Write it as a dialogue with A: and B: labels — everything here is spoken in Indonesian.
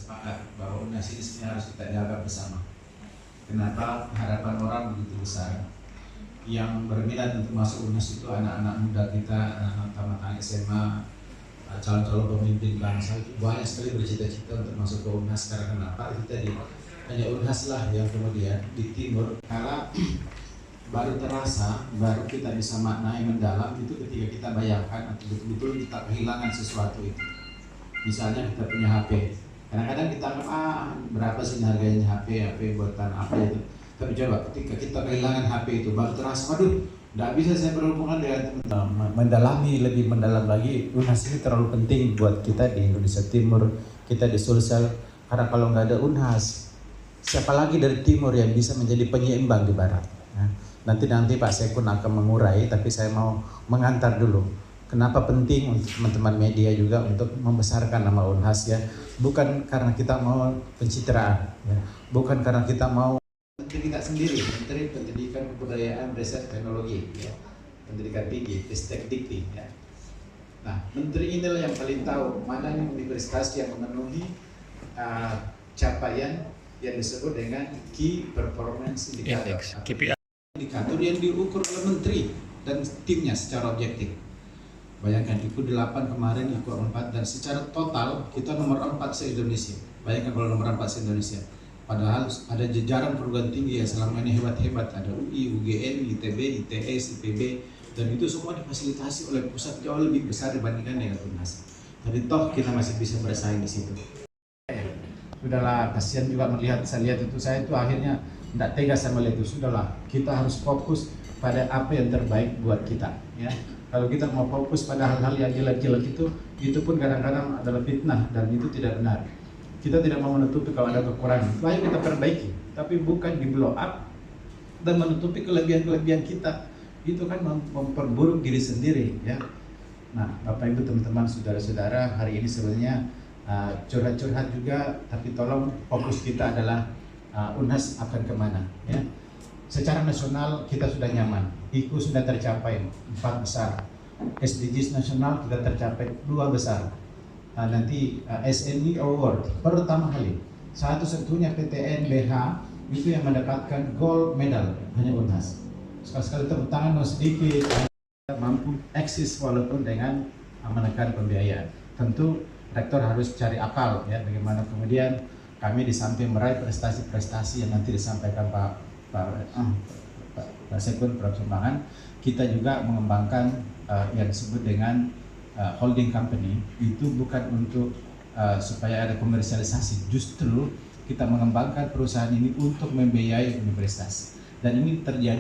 A: sepakat bahwa UNAS ini sebenarnya harus kita jaga bersama. Kenapa? Harapan orang begitu besar. Yang berminat untuk masuk UNAS itu anak-anak muda kita, anak-anak tamat SMA, calon-calon pemimpin bangsa itu banyak sekali bercita-cita untuk masuk ke UNAS. Karena kenapa? Itu tadi hanya UNAS lah yang kemudian di timur karena baru terasa, baru kita bisa maknai mendalam itu ketika kita bayangkan atau betul-betul kita kehilangan sesuatu itu. Misalnya kita punya HP, kadang-kadang kita anggap berapa sih harganya HP buatan apa itu. Tapi coba ketika kita kehilangan HP itu baru terasa, waduh, nggak bisa saya berhubungan dengan mendalami lebih mendalam lagi. UNAS ini terlalu penting buat kita di Indonesia Timur, kita di Sulsel. Karena kalau nggak ada UNAS, siapa lagi dari Timur yang bisa menjadi penyeimbang di Barat? Nanti Pak Sekun akan mengurai, tapi saya mau mengantar dulu. Kenapa penting untuk teman-teman media juga untuk membesarkan nama UNHAS ya, bukan karena kita mau pencitraan, ya. Bukan karena kita mau menteri kita sendiri, Menteri Pendidikan Kebudayaan Riset Teknologi, ya. Pendidikan tinggi, Ristekdikti, ya. Nah, menteri inilah yang paling tahu mana universitas yang memenuhi capaian yang disebut dengan Key Performance Indicator, indikator yang diukur oleh menteri dan timnya secara objektif. Bayangkan ikut 8 kemarin, ikut 4, dan secara total kita nomor 4 se-Indonesia. Bayangkan kalau nomor 4 se-Indonesia. Padahal ada jajaran perguruan tinggi yang selama ini hebat-hebat, ada UI, UGM, ITB, ITS, IPB, dan itu semua difasilitasi oleh pusat jauh lebih besar dibandingkan dengan UNAS. Tapi toh kita masih bisa bersaing di situ. Sudahlah, kasihan juga melihat, saya lihat itu, saya itu akhirnya tidak tega sama itu. Sudahlah, kita harus fokus pada apa yang terbaik buat kita, ya. Kalau kita mau fokus pada hal-hal yang jelek-jelek itu pun kadang-kadang adalah fitnah dan itu tidak benar. Kita tidak mau menutupi kalau ada kekurangan, ayo kita perbaiki, tapi bukan di blow up dan menutupi kelebihan-kelebihan kita. Itu kan memperburuk diri sendiri, ya. Nah, Bapak Ibu, teman-teman, saudara-saudara, hari ini sebenarnya curhat-curhat juga, tapi tolong fokus kita adalah UNHAS akan kemana, ya. Secara nasional kita sudah nyaman, IKU sudah tercapai 4 besar, SDGs nasional kita tercapai 2 besar. Nanti SNI Award pertama kali, satu-satunya PTN BH itu yang mendapatkan gold medal hanya UNHAS. Sekali-sekali tepuk tangan sedikit, mampu eksis walaupun dengan menekan pembiayaan. Tentu rektor harus cari akal, ya, bagaimana kemudian kami di samping meraih prestasi-prestasi yang nanti disampaikan Pak Sekun Perkembangan, kita juga mengembangkan yang disebut dengan holding company. Itu bukan untuk supaya ada komersialisasi, justru kita mengembangkan perusahaan ini untuk membiayai universitas, dan ini terjadi